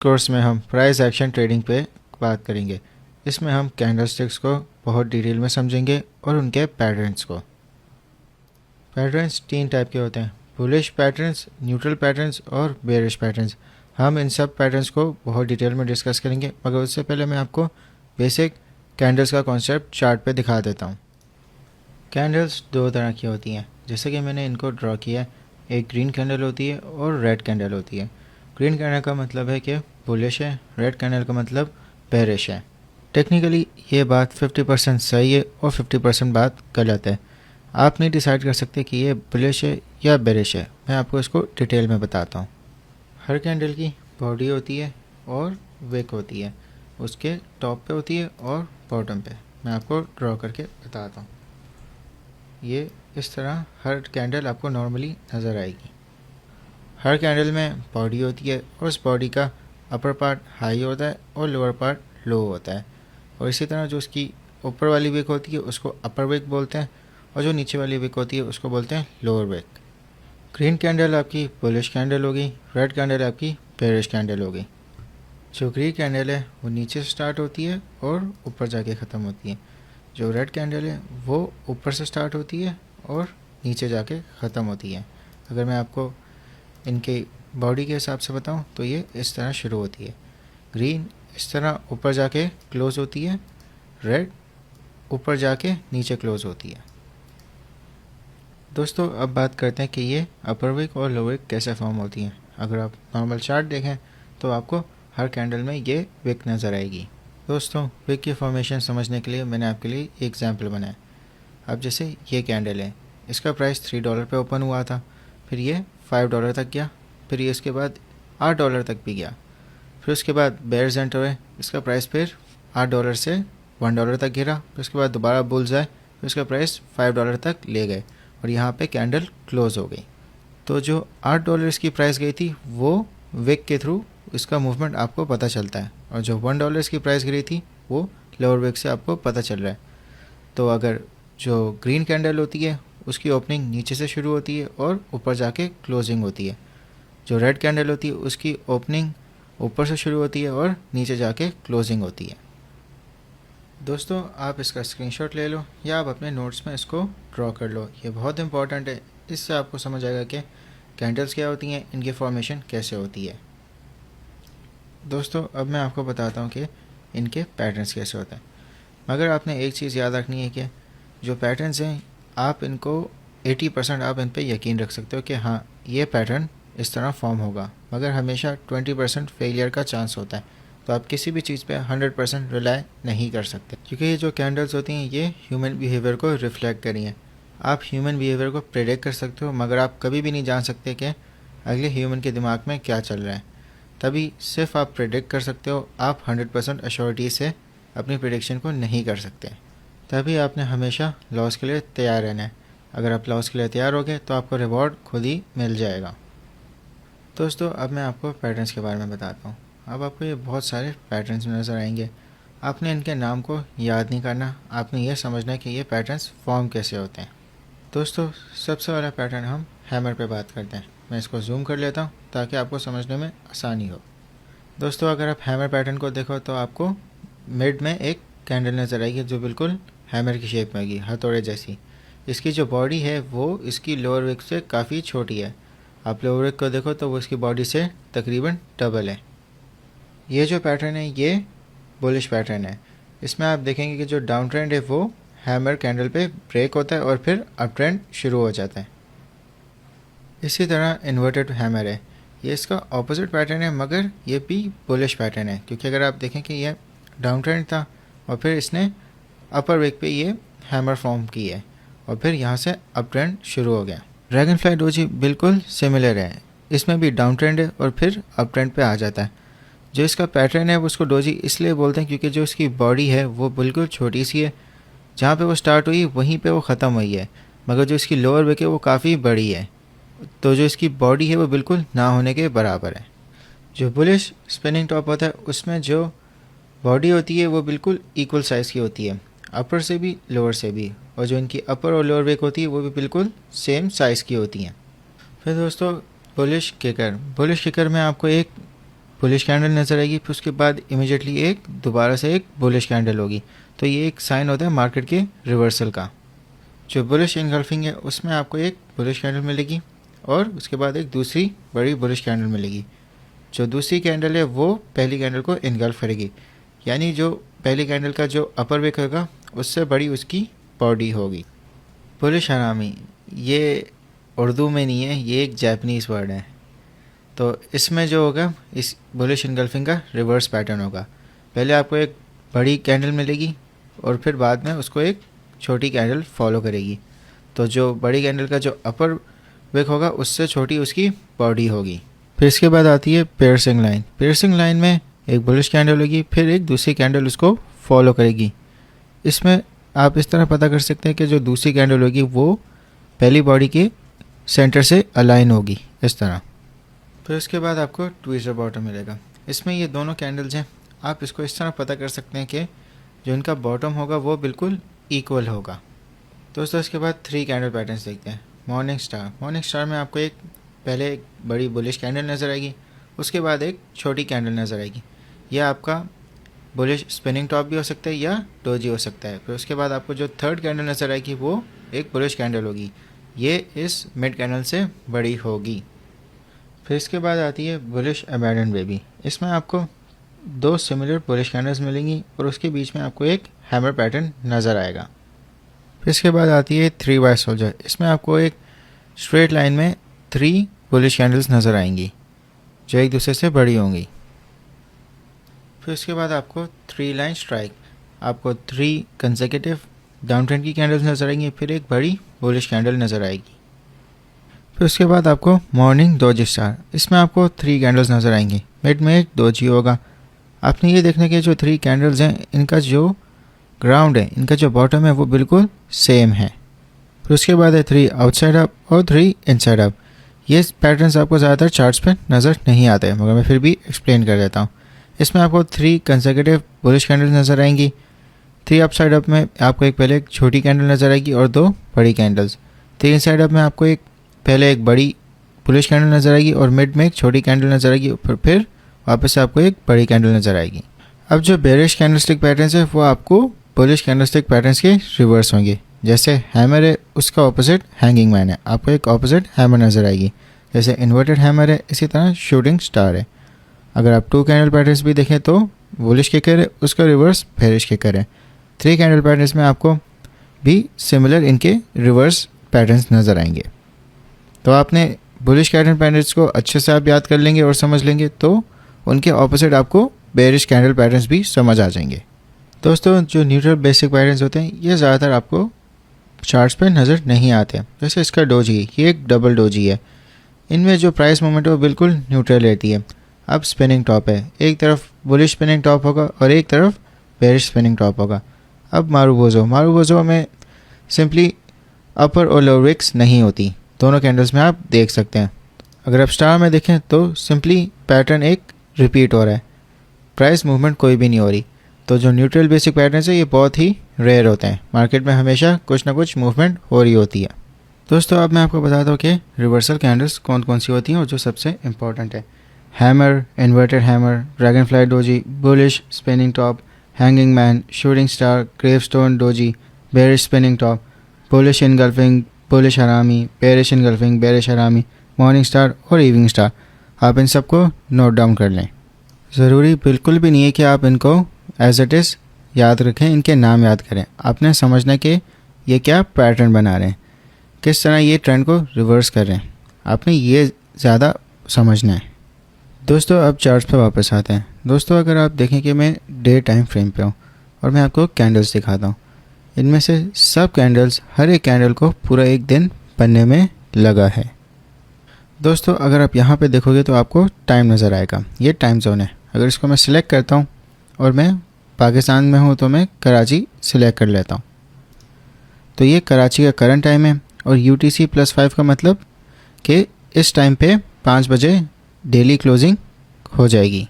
Course में हम price action trading पे बात करेंगे। इसमें हम कैंडलस्टिक्स को बहुत डिटेल में समझेंगे और उनके पैटर्न्स को। पैटर्न्स 3 टाइप के होते हैं, बुलिश पैटर्न्स, न्यूट्रल पैटर्न्स और बेरिश पैटर्न्स। हम इन सब पैटर्न्स को बहुत डिटेल में डिस्कस करेंगे, मगर उससे पहले मैं आपको बेसिक कैंडल्स का कॉन्सेप्ट चार्ट पे दिखा देता हूँ। कैंडल्स 2 तरह की होती हैं, जैसे कि मैंने इनको ड्रॉ किया है। एक ग्रीन कैंडल होती है और रेड कैंडल होती है। ग्रीन कैंडल का मतलब है कि बुलिश है, रेड कैंडल का मतलब बेरिश है। टेक्निकली ये बात 50% सही है और 50% बात गलत है। आप नहीं डिसाइड कर सकते कि ये बुलिश है या बेरिश है। मैं आपको इसको डिटेल में बताता हूँ। हर कैंडल की बॉडी होती है और विक होती है, उसके टॉप पे होती है और बॉटम पे। मैं आपको ड्रॉ करके बताता हूँ। ये इस तरह हर कैंडल आपको नॉर्मली नज़र आएगी। हर कैंडल में बॉडी होती है और उस बॉडी का अपर पार्ट हाई होता है और लोअर पार्ट लो होता है। और इसी तरह जो उसकी ऊपर वाली विक होती है उसको अपर विक बोलते हैं और जो नीचे वाली विक होती है उसको बोलते हैं लोअर विक। ग्रीन कैंडल आपकी बुलिश कैंडल होगी, रेड कैंडल आपकी बेरिश कैंडल होगी। जो ग्रीन कैंडल है वो नीचे से स्टार्ट होती है और ऊपर जाके ख़त्म होती है। जो रेड कैंडल है वो ऊपर से स्टार्ट होती है और नीचे जाके ख़त्म होती है। अगर मैं आपको इनके बॉडी के हिसाब से बताऊं तो ये इस तरह शुरू होती है। ग्रीन इस तरह ऊपर जाके क्लोज होती है, रेड ऊपर जाके नीचे क्लोज होती है। दोस्तों अब बात करते हैं कि ये अपर विक और लोअर विक कैसे फॉर्म होती हैं। अगर आप नॉर्मल चार्ट देखें तो आपको हर कैंडल में ये विक नज़र आएगी। दोस्तों विक की फॉर्मेशन समझने के लिए मैंने आपके लिए एक एग्जाम्पल बनाया। अब जैसे ये कैंडल है, इसका प्राइस $3 पे ओपन हुआ था, फिर ये $5 तक गया, फिर ये इसके बाद $8 तक भी गया। फिर उसके बाद बेयर्स एंटर हुए, इसका प्राइस फिर $8 से $1 तक गिरा। फिर उसके बाद दोबारा बुल्स आए, फिर उसका प्राइस $5 तक ले गए और यहाँ पे कैंडल क्लोज हो गई। तो जो $8 इसकी प्राइस गई थी वो विक के थ्रू इसका मूवमेंट आपको पता चलता है, और जो $1 इसकी प्राइस गिरी थी वो लोअर विक से आपको पता चल रहा है। तो अगर जो ग्रीन कैंडल होती है उसकी ओपनिंग नीचे से शुरू होती है और ऊपर जाके क्लोजिंग होती है। जो रेड कैंडल होती है उसकी ओपनिंग ऊपर से शुरू होती है और नीचे जाके क्लोजिंग होती है। दोस्तों आप इसका स्क्रीनशॉट ले लो या आप अपने नोट्स में इसको ड्रॉ कर लो, ये बहुत इंपॉर्टेंट है। इससे आपको समझ आएगा कि कैंडल्स क्या होती हैं, इनकी फॉर्मेशन कैसे होती है। दोस्तों अब मैं आपको बताता हूँ कि इनके पैटर्न्स कैसे होते हैं। मगर आपने एक चीज़ याद रखनी है कि जो पैटर्न्स हैं आप इनको 80% आप इन पे यकीन रख सकते हो कि हाँ ये पैटर्न इस तरह फॉर्म होगा, मगर हमेशा 20% फेलियर का चांस होता है। तो आप किसी भी चीज़ पे 100% रिलाई नहीं कर सकते, क्योंकि ये जो कैंडल्स होती हैं ये ह्यूमन बिहेवियर को रिफ्लेक्ट करी हैं। आप ह्यूमन बिहेवियर को प्रेडिक्ट कर सकते हो, मगर आप कभी भी नहीं जान सकते कि अगले ह्यूमन के दिमाग में क्या चल रहा है। तभी सिर्फ आप प्रेडिक्ट कर सकते हो, आप 100% अश्योरिटी से अपनी प्रेडिक्शन को नहीं कर सकते। तभी आपने हमेशा लॉस के लिए तैयार रहना है। अगर आप लॉस के लिए तैयार हो गए तो आपको रिवॉर्ड खुद ही मिल जाएगा। दोस्तों अब मैं आपको पैटर्न्स के बारे में बताता हूँ। अब आपको ये बहुत सारे पैटर्न्स नज़र आएंगे। आपने इनके नाम को याद नहीं करना, आपने ये समझना है कि ये पैटर्न्स फॉर्म कैसे होते हैं। दोस्तों सबसे वाला पैटर्न हम हैमर पे बात करते हैं। मैं इसको जूम कर लेता हूँ ताकि आपको समझने में आसानी हो। दोस्तों अगर आप हैमर पैटर्न को देखो तो आपको मिड में एक कैंडल नज़र आएगी जो बिल्कुल हैमर की शेप में आएगी, हथौड़े जैसी। इसकी जो बॉडी है वो इसकी लोअर विक से काफ़ी छोटी है। आप लोअर विक को देखो तो वो इसकी बॉडी से तकरीबन डबल है। ये जो पैटर्न है ये बुलिश पैटर्न है। इसमें आप देखेंगे कि जो डाउन ट्रेंड है वो हैमर कैंडल पे ब्रेक होता है और फिर अप ट्रेंड शुरू हो जाता है। इसी तरह इन्वर्टेड हैमर है, ये इसका ऑपोजिट पैटर्न है, मगर ये भी बुलिश पैटर्न है, क्योंकि अगर आप देखें कि ये डाउन ट्रेंड था और फिर इसने अपर विक पे ये हैमर फॉर्म की है और फिर यहाँ से अप ट्रेंड शुरू हो गया। ड्रैगन फ्लाई डोजी बिल्कुल सिमिलर है, इसमें भी डाउन ट्रेंड है और फिर अप ट्रेंड पे आ जाता है। जो इसका पैटर्न है वो उसको डोजी इसलिए बोलते हैं क्योंकि जो इसकी बॉडी है वो बिल्कुल छोटी सी है, जहाँ पे वो स्टार्ट हुई वहीं पे वो ख़त्म हुई है, मगर जो इसकी लोअर विक है वो काफ़ी बड़ी है, तो जो इसकी बॉडी है वो बिल्कुल ना होने के बराबर है। जो बुलिश स्पिनिंग टॉप होता है उसमें जो बॉडी होती है वो बिल्कुल इक्वल साइज़ की होती है, अपर से भी लोअर से भी, और जो इनकी अपर और लोअर विक होती है वो भी बिल्कुल सेम साइज़ की होती हैं। फिर दोस्तों बुलिश किकर में आपको एक बुलिश कैंडल नज़र आएगी, फिर उसके बाद इमीडिएटली एक दोबारा से एक बुलिश कैंडल होगी। तो ये एक साइन होता है मार्केट के रिवर्सल का। जो बुलिश इनगल्फिंग है उसमें आपको एक बुलिश कैंडल मिलेगी और उसके बाद एक दूसरी बड़ी बुलिश कैंडल मिलेगी। जो दूसरी कैंडल है वो पहली कैंडल को इनगल्फ करेगी, यानी जो पहली कैंडल का जो अपर विक होगा उससे बड़ी उसकी बॉडी होगी। बुलिश हरामी ये उर्दू में नहीं है, ये एक जापानीज़ वर्ड है। तो इसमें जो होगा इस बुलिश इनगल्फिंग का रिवर्स पैटर्न होगा। पहले आपको एक बड़ी कैंडल मिलेगी और फिर बाद में उसको एक छोटी कैंडल फॉलो करेगी। तो जो बड़ी कैंडल का जो अपर विक होगा उससे छोटी उसकी बॉडी होगी। फिर इसके बाद आती है पियर्सिंग लाइन। पियर्सिंग लाइन में एक बुलिश कैंडल होगी, फिर एक दूसरी कैंडल उसको फॉलो करेगी। इसमें आप इस तरह पता कर सकते हैं कि जो दूसरी कैंडल होगी वो पहली बॉडी के सेंटर से अलाइन होगी इस तरह। फिर उसके बाद आपको ट्विस्टर बॉटम मिलेगा। इसमें ये दोनों कैंडल्स हैं, आप इसको इस तरह पता कर सकते हैं कि जो इनका बॉटम होगा वो बिल्कुल इक्वल होगा। दोस्तों इसके बाद 3 कैंडल पैटर्न्स देखते हैं। Morning star. मॉर्निंग स्टार में आपको पहले एक बड़ी बुलिश कैंडल नज़र आएगी, उसके बाद एक छोटी कैंडल नज़र आएगी। यह आपका बुलिश स्पिनिंग टॉप भी हो सकता है या डोजी हो सकता है। फिर उसके बाद आपको जो थर्ड कैंडल नज़र आएगी वो एक बुलिश कैंडल होगी, ये इस मिड कैंडल से बड़ी होगी। फिर इसके बाद आती है बुलिश अबैंडन बेबी। इसमें आपको 2 सिमिलर बुलिश कैंडल्स मिलेंगी और उसके बीच में आपको एक हैमर पैटर्न नज़र आएगा। फिर इसके बाद आती है 3 वाइट सोल्जर। इसमें आपको एक स्ट्रेट लाइन में 3 बुलिश कैंडल्स नज़र आएंगी जो एक दूसरे से बड़ी होंगी। फिर उसके बाद आपको 3 लाइन स्ट्राइक, आपको 3 कंसेक्यूटिव डाउन ट्रेंड की कैंडल्स नज़र आएंगी, फिर एक बड़ी बुलिश कैंडल नज़र आएगी। फिर उसके बाद आपको मॉर्निंग डोजी स्टार। इसमें आपको 3 कैंडल्स नज़र आएंगी, मिड में एक डोजी होगा। आपने ये देखना कि जो 3 कैंडल्स हैं इनका जो ग्राउंड है, इनका जो बॉटम है वो बिल्कुल सेम है। फिर उसके बाद है 3 आउटसाइड अप और 3 इनसाइड अप। ये पैटर्न्स आपको ज़्यादातर चार्ट्स पे नज़र नहीं आते, मगर मैं फिर भी एक्सप्लेन कर देता हूँ। इसमें आपको 3 कंसेक्यूटिव बुलिश कैंडल्स नज़र आएंगी। 3 अप साइड अप में आपको एक छोटी कैंडल नज़र आएगी और 2 बड़ी कैंडल्स। 3 साइड अप में आपको पहले एक बड़ी बुलिश कैंडल नज़र आएगी और मिड में एक छोटी कैंडल नज़र आएगी, फिर वापस से आपको एक बड़ी कैंडल नज़र आएगी। अब जो बेरिश कैंडलस्टिक पैटर्न्स है वो आपको बुलिश कैंडलस्टिक पैटर्न्स के रिवर्स होंगे। जैसे हैमर है उसका ऑपोजिट हैंगिंग मैन है, आपको एक ऑपोजिट हैमर नज़र आएगी। जैसे इन्वर्टेड हैमर है, इसी तरह शूटिंग स्टार है। अगर आप 2 कैंडल पैटर्न्स भी देखें तो बुलिश किकर है, उसका रिवर्स बेरिश किकर है। 3 कैंडल पैटर्न्स में आपको भी सिमिलर इनके रिवर्स पैटर्न्स नज़र आएंगे। तो आपने बुलिश कैंडल पैटर्न्स को अच्छे से आप याद कर लेंगे और समझ लेंगे तो उनके ऑपोजिट आपको बेरिश कैंडल पैटर्न्स भी समझ आ जाएंगे। दोस्तों जो न्यूट्रल बेसिक पैटर्न्स होते हैं ये ज़्यादातर आपको चार्ट्स पे नज़र नहीं आते। जैसे इसका डोजी, ये एक डबल डोजी है। इनमें जो प्राइस मूवमेंट है वो बिल्कुल न्यूट्रल रहती है। अब स्पिनिंग टॉप है, एक तरफ बुलिश स्पिनिंग टॉप होगा और एक तरफ बेरिश स्पिनिंग टॉप होगा। अब मारूबोजो में सिंपली अपर और लोअर विक्स नहीं होती, दोनों कैंडल्स में आप देख सकते हैं। अगर आप स्टार में देखें तो सिंपली पैटर्न एक रिपीट हो रहा है, प्राइस मूवमेंट कोई भी नहीं हो रही। तो जो न्यूट्रल बेसिक पैटर्न्स है ये बहुत ही रेयर होते हैं, मार्केट में हमेशा कुछ ना कुछ मूवमेंट हो रही होती है। दोस्तों अब मैं आपको बताता हूँ कि रिवर्सल कैंडल्स कौन कौन सी होती हैं और जो सबसे इंपॉर्टेंट है। Hammer, inverted hammer, dragon fly doji, bullish spinning top, hanging man, shooting star, gravestone doji, bearish spinning top, bullish engulfing, bullish हरामी, बेरिश इनगल्फिंग, बेरिश हरामी, मॉर्निंग स्टार और इवनिंग स्टार। आप इन सबको नोट डाउन कर लें। ज़रूरी बिल्कुल भी नहीं है कि आप इनको एज इट इज़ याद रखें, इनके नाम याद करें। आपने समझना कि ये क्या पैटर्न बना रहे हैं, किस तरह ये ट्रेंड को रिवर्स कर रहे हैं, आपने ये ज़्यादा समझना है। दोस्तों अब चार्ट्स पे वापस आते हैं। दोस्तों अगर आप देखें कि मैं डे टाइम फ्रेम पे हूँ और मैं आपको कैंडल्स दिखाता हूँ, इनमें से सब कैंडल्स, हर एक कैंडल को पूरा एक दिन बनने में लगा है। दोस्तों अगर आप यहाँ पे देखोगे तो आपको टाइम नज़र आएगा, ये टाइम जोन है। अगर इसको मैं सिलेक्ट करता हूँ और मैं पाकिस्तान में हूँ तो मैं कराची सिलेक्ट कर लेता हूँ, तो ये कराची का करंट टाइम है। और UTC+5 का मतलब कि इस टाइम पे 5 बजे डेली क्लोजिंग हो जाएगी।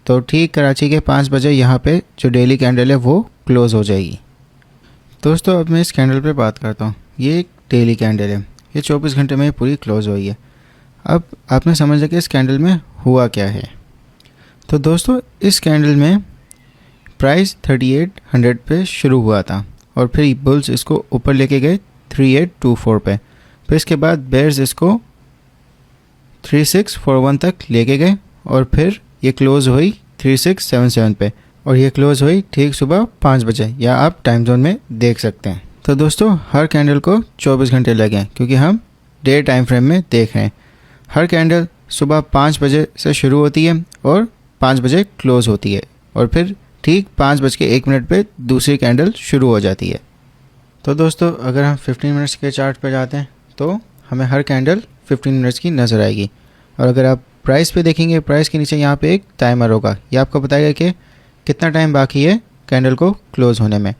तो ठीक कराची के 5 बजे यहाँ पे जो डेली कैंडल है वो क्लोज़ हो जाएगी। दोस्तों अब मैं इस कैंडल पे बात करता हूँ। ये एक डेली कैंडल है, ये 24 घंटे में पूरी क्लोज़ हुई है। अब आपने समझा कि इस कैंडल में हुआ क्या है। तो दोस्तों इस कैंडल में प्राइस 3800 पे शुरू हुआ था और फिर बुल्स इसको ऊपर लेके गए 3824 पे। फिर इसके बाद बेयर्स इसको 3641 तक लेके गए और फिर ये क्लोज़ हुई 3677 पे और ये क्लोज़ हुई ठीक सुबह 5 बजे, या आप टाइम जोन में देख सकते हैं। तो दोस्तों हर कैंडल को 24 घंटे लगे हैं क्योंकि हम डे टाइम फ्रेम में देख रहे हैं। हर कैंडल सुबह 5 बजे से शुरू होती है और 5 बजे क्लोज़ होती है और फिर ठीक 5:01 पे दूसरी कैंडल शुरू हो जाती है। तो दोस्तों अगर हम 15 मिनट्स के चार्ट पे जाते हैं तो हमें हर कैंडल 15 मिनट्स की नज़र आएगी। और अगर आप प्राइस पे देखेंगे, प्राइस के नीचे यहाँ पे एक टाइमर होगा, ये आपको बताएगा कि कितना टाइम बाकी है कैंडल को क्लोज़ होने में।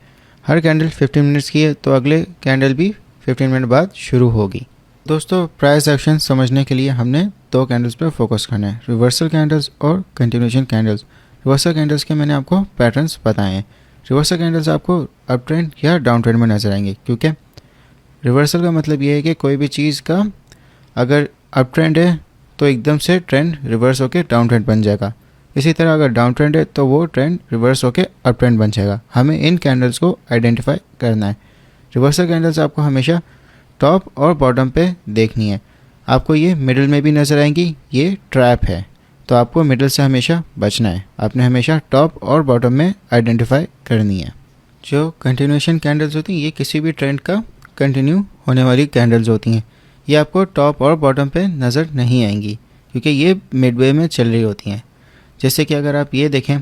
हर कैंडल 15 मिनट्स की है तो अगले कैंडल भी 15 मिनट बाद शुरू होगी। दोस्तों प्राइस एक्शन समझने के लिए हमने 2 कैंडल्स पर फोकस करना है, रिवर्सल कैंडल्स और कंटिन्यूएशन कैंडल्स। रिवर्सल कैंडल्स के मैंने आपको पैटर्न्स बताए हैं। रिवर्सल कैंडल्स आपको अप ट्रेंड या डाउन ट्रेंड में नजर आएंगे, क्योंकि रिवर्सल का मतलब ये है कि कोई भी चीज़ का अगर अप ट्रेंड है तो एकदम से ट्रेंड रिवर्स होकर डाउन ट्रेंड बन जाएगा। इसी तरह अगर डाउन ट्रेंड है तो वो ट्रेंड रिवर्स होकर अप ट्रेंड बन जाएगा। हमें इन कैंडल्स को आइडेंटिफाई करना है। रिवर्सल कैंडल्स आपको हमेशा टॉप और बॉटम पे देखनी है। आपको ये मिडिल में भी नज़र आएंगी, ये ट्रैप है, तो आपको मिडिल से हमेशा बचना है। आपने हमेशा टॉप और बॉटम में आइडेंटिफाई करनी है। जो कंटिन्यूएशन कैंडल्स होती हैं ये किसी भी ट्रेंड का कंटिन्यू होने वाली कैंडल्स होती हैं। ये आपको टॉप और बॉटम पे नज़र नहीं आएंगी क्योंकि ये मिडवे में चल रही होती हैं। जैसे कि अगर आप ये देखें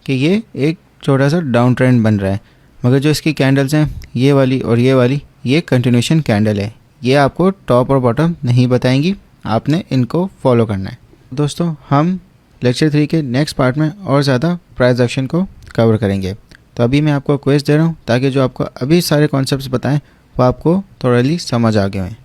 कि ये एक छोटा सा डाउन ट्रेंड बन रहा है, मगर जो इसकी कैंडल्स हैं ये वाली और ये वाली, ये कंटिन्यूएशन कैंडल है। ये आपको टॉप और बॉटम नहीं बताएंगी, आपने इनको फॉलो करना है। दोस्तों हम लेक्चर 3 के नेक्स्ट पार्ट में और ज़्यादा प्राइस एक्शन को कवर करेंगे। तो अभी मैं आपको क्वेश्चन दे रहा हूँ ताकि जो आपको अभी सारे कॉन्सेप्ट्स बताएं वो आपको थोड़ा समझ आ गए हैं।